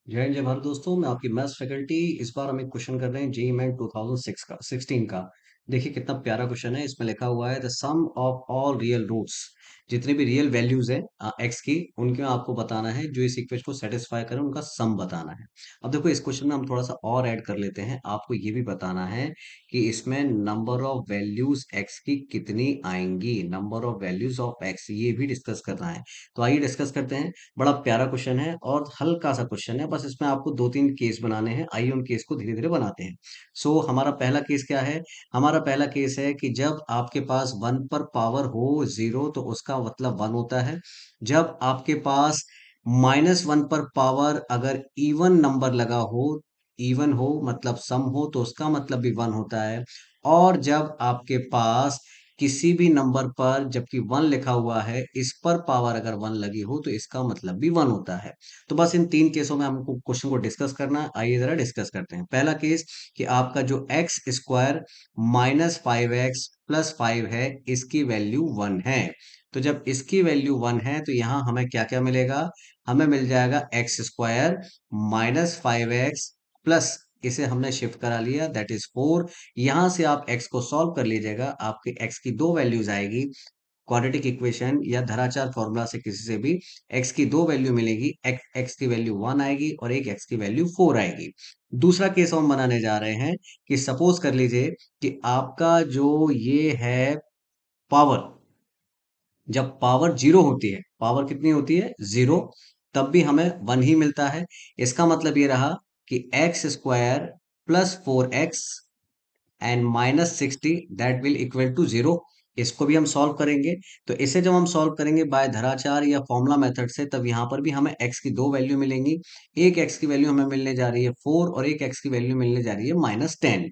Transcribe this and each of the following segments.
जय हिंद जय भारत दोस्तों, मैं आपकी मैथ्स फैकल्टी। इस बार हम एक क्वेश्चन कर रहे हैं जेई मेन 2006 का 16 का। देखिए कितना प्यारा क्वेश्चन है। इसमें लिखा हुआ है the sum of all real roots. जितने भी रियल वैल्यूज हैं एक्स की, उनके आपको बताना है, जो इस इक्वेशन को सेटिस्फाई करें उनका सम बताना है। अब देखो इस क्वेश्चन में हम थोड़ा सा और ऐड कर लेते हैं। आपको ये भी बताना है कि इसमें नंबर ऑफ वैल्यूज एक्स की कितनी आएंगी। Number of values of x ये भी डिस्कस करना है। तो आइए डिस्कस करते हैं। बड़ा प्यारा क्वेश्चन है और हल्का सा क्वेश्चन है, बस इसमें आपको दो तीन केस बनाने हैं। आइए उन केस को धीरे धीरे बनाते हैं। हमारा पहला केस क्या है? हमारा पहला केस है कि जब आपके पास वन पर पावर हो जीरो तो उसका मतलब वन होता है। जब आपके पास -1 पर पावर अगर इवन नंबर लगा हो, इवन हो मतलब सम हो, तो उसका मतलब भी वन होता है। और जब आपके पास किसी भी नंबर पर जबकि वन लिखा हुआ है, इस पर पावर अगर वन लगी हो तो इसका मतलब भी वन होता है। तो बस इन तीन केसों में हमको क्वेश्चन को डिस्कस करना है। आइए जरा डिस्कस करते हैं। पहला केस कि आपका जो एक्स स्क्वायर -5x+5 है, इसकी वैल्यू वन है। तो जब इसकी वैल्यू वन है तो यहां हमें क्या क्या मिलेगा? हमें मिल जाएगा एक्स स्क्वायर -5x प्लस, इसे हमने शिफ्ट करा लिया, दैट इज 4। यहां से आप x को सॉल्व कर लीजिएगा, आपके x की दो वैल्यूज आएगी। क्वाड्रेटिक इक्वेशन या धराचार फॉर्मूला से किसी से भी x की दो वैल्यू मिलेगी। x की वैल्यू 1 आएगी और एक x की वैल्यू 4 आएगी। दूसरा केस हम बनाने जा रहे हैं कि सपोज कर लीजिए कि आपका जो ये है पावर, जब पावर जीरो होती है, पावर कितनी होती है? जीरो, तब भी हमें वन ही मिलता है। इसका मतलब ये रहा कि x square +4x and -60 that will equal to zero. इसको भी हम सॉल्व करेंगे। तो इसे जब हम सॉल्व करेंगे बाय धराचार या फॉर्मूला मेथड से, तब यहाँ पर भी हमें x की दो वैल्यू मिलेंगी। एक x की वैल्यू हमें मिलने जा रही है 4 और एक x की वैल्यू मिलने जा रही है -10।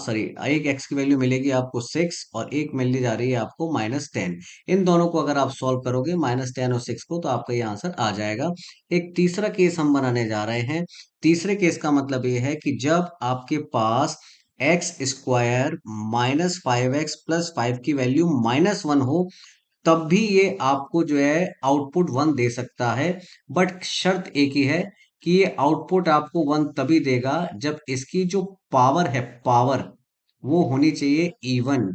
सॉरी, एक x की वैल्यू मिलेगी आपको 6 और एक मिलने जा रही है आपको -10। इन दोनों को अगर आप सॉल्व करोगे -10 और 6 को, तो आपका ये आंसर आ जाएगा। एक तीसरा केस हम बनाने जा रहे हैं। तीसरे केस का मतलब ये है कि जब आपके पास एक्स स्क्वायर -5x+5 की वैल्यू -1 हो, तब भी ये आपको जो है आउटपुट वन दे सकता है। बट शर्त एक ही है कि ये आउटपुट आपको वन तभी देगा जब इसकी जो पावर है, पावर वो होनी चाहिए इवन।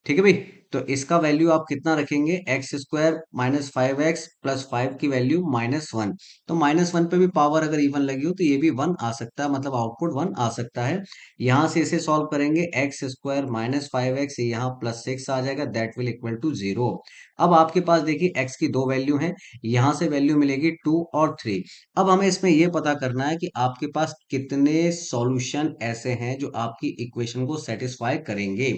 ठीक है भाई? तो इसका वैल्यू आप कितना रखेंगे? एक्स स्क्वायर -5x+5 की वैल्यू -1। तो -1 पे भी पावर अगर इवन लगी हो तो ये भी वन आ सकता है, मतलब आउटपुट वन आ सकता है। यहां से इसे सॉल्व करेंगे, एक्स स्क्वायर -5x, यहाँ +6 आ जाएगा, that will equal to zero. अब आपके पास देखिए x की दो वैल्यू हैं, यहां से वैल्यू मिलेगी 2 और 3। अब हमें इसमें यह पता करना है कि आपके पास कितने सॉल्यूशन ऐसे हैं जो आपकी इक्वेशन को सेटिस्फाई करेंगे।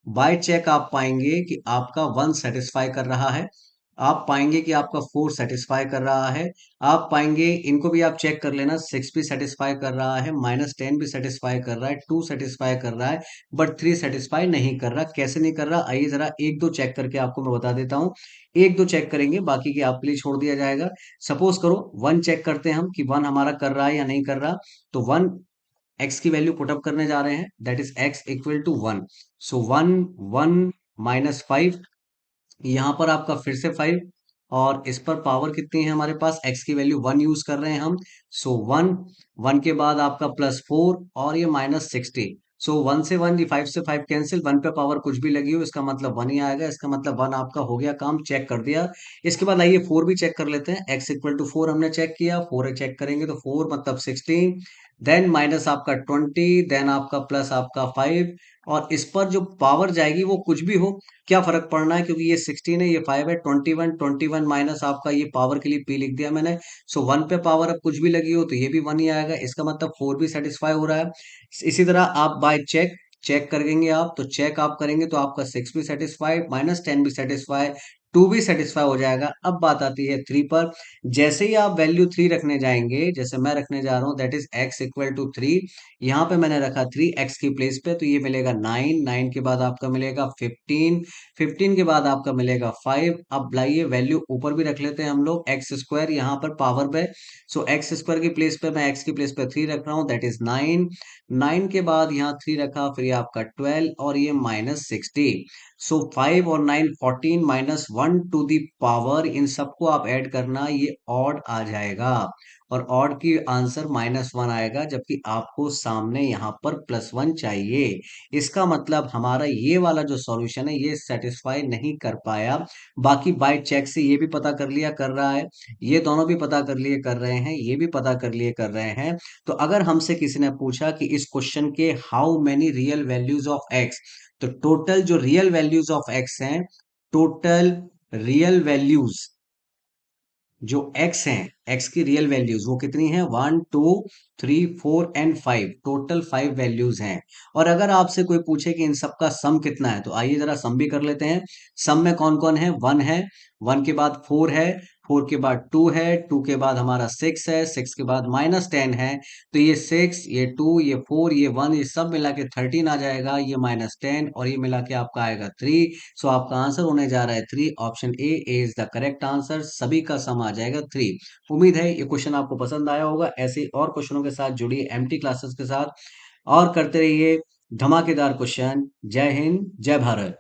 बाय चेक आप पाएंगे कि आपका वन सेटिस्फाई कर रहा है, आप पाएंगे कि आपका फोर सेटिस्फाई कर रहा है, आप पाएंगे, इनको भी आप चेक कर लेना, सिक्स भी सेटिस्फाई कर रहा है, -10 भी सेटिस्फाई कर रहा है, टू सेटिस्फाई कर रहा है, बट थ्री सेटिस्फाई नहीं कर रहा। कैसे नहीं कर रहा? आइए जरा एक दो चेक करके आपको मैं बता देता हूँ। एक दो चेक करेंगे, बाकी की आपके लिए छोड़ दिया जाएगा। सपोज करो वन चेक करते हैं हम कि वन हमारा कर रहा है या नहीं कर रहा। तो वन, एक्स की वैल्यू पुटअप करने जा रहे हैं, that is x equal to one. So one, one -5, यहां पर आपका फिर से 5, और इस पर पावर कितनी है हमारे पास? x की वैल्यू 1 यूज कर रहे हैं हम। सो 1, 1 के बाद आपका +4 और ये -60। सो 1 से 1, 5 से 5 कैंसिल, 1 पे पावर कुछ भी लगी हो इसका मतलब 1 ही आएगा। इसका मतलब 1 आपका हो गया, काम चेक कर दिया। इसके बाद आइए 4 भी चेक कर लेते हैं। x इक्वल टू 4 हमने चेक किया, 4 चेक करेंगे तो 4 मतलब 16, देन माइनस आपका 20, देन आपका प्लस आपका 5, और इस पर जो पावर जाएगी वो कुछ भी हो, क्या फर्क पड़ना है, क्योंकि ये 16 है, ये 5 है। 21, 21 माइनस आपका, ये पावर के लिए p लिख दिया मैंने। सो 1 पे पावर अब कुछ भी लगी हो तो ये भी 1 ही आएगा। इसका मतलब 4 भी सेटिस्फाई हो रहा है। इसी तरह आप बाय चेक चेक करेंगे, आप तो चेक आप करेंगे तो आपका 6 भी सेटिस्फाई, -10 भी सेटिस्फाई, 2 भी सेटिस्फाई हो जाएगा। अब बात आती है 3 पर। जैसे ही आप वैल्यू 3 रखने जाएंगे, जैसे मैं रखने जा रहा हूं, that is x equal to 3। यहाँ पे मैंने रखा 3 x की प्लेस पे, तो ये मिलेगा 9, 9 के बाद आपका मिलेगा 15, 15 के बाद आपका मिलेगा 5। अब लाइए वैल्यू ऊपर भी रख लेते हैं हम लोग, एक्स स्क्वायर यहाँ पर पावर पे। सो एक्स स्क्वायर की प्लेस पे मैं x की प्लेस पे 3 रख रहा हूँ, दैट इज 9। 9 के बाद यहाँ 3 रखा, फिर ये आपका 12 और ये -60। सो 5 और 9 14, 1 to the पावर, इन सबको आप ऐड करना, ये ऑड आ जाएगा और ऑड की आंसर -1 आएगा, जबकि आपको सामने यहाँ पर +1 चाहिए। इसका मतलब हमारा ये वाला जो सॉल्यूशन है ये सेटिस्फाई नहीं कर पाया। बाकी बाय चेक से ये भी पता कर लिया कर रहा है, ये दोनों भी पता कर लिए कर रहे हैं, ये भी पता कर लिए कर रहे हैं। तो अगर हमसे किसी ने पूछा कि इस क्वेश्चन के how many real values of x, तो टोटल जो रियल वैल्यूज ऑफ एक्स हैं, टोटल रियल वैल्यूज जो x हैं, x की रियल वैल्यूज वो कितनी है, 1 2 3 4 एंड 5, टोटल 5 वैल्यूज हैं। और अगर आपसे कोई पूछे कि इन सबका सम कितना है, तो आइए जरा सम भी कर लेते हैं। सम में कौन कौन है, 1 है, 1 के बाद 4 है, 4 के बाद 2 है, 2 के बाद हमारा 6 है, 6 के बाद -10 है। तो ये 6, ये 2, ये 4, ये 1, ये सब मिला के 13 आ जाएगा, ये -10 और ये मिला के आपका आएगा 3। सो आपका आंसर होने जा रहा है 3। Option A is the correct answer, सभी का सम आ जाएगा 3। उम्मीद है ये क्वेश्चन आपको पसंद आया होगा। ऐसे ही और क्वेश्चनों के साथ जुड़िए एमटी क्लासेस के साथ और करते रहिए धमाकेदार क्वेश्चन। जय हिंद, जय भारत।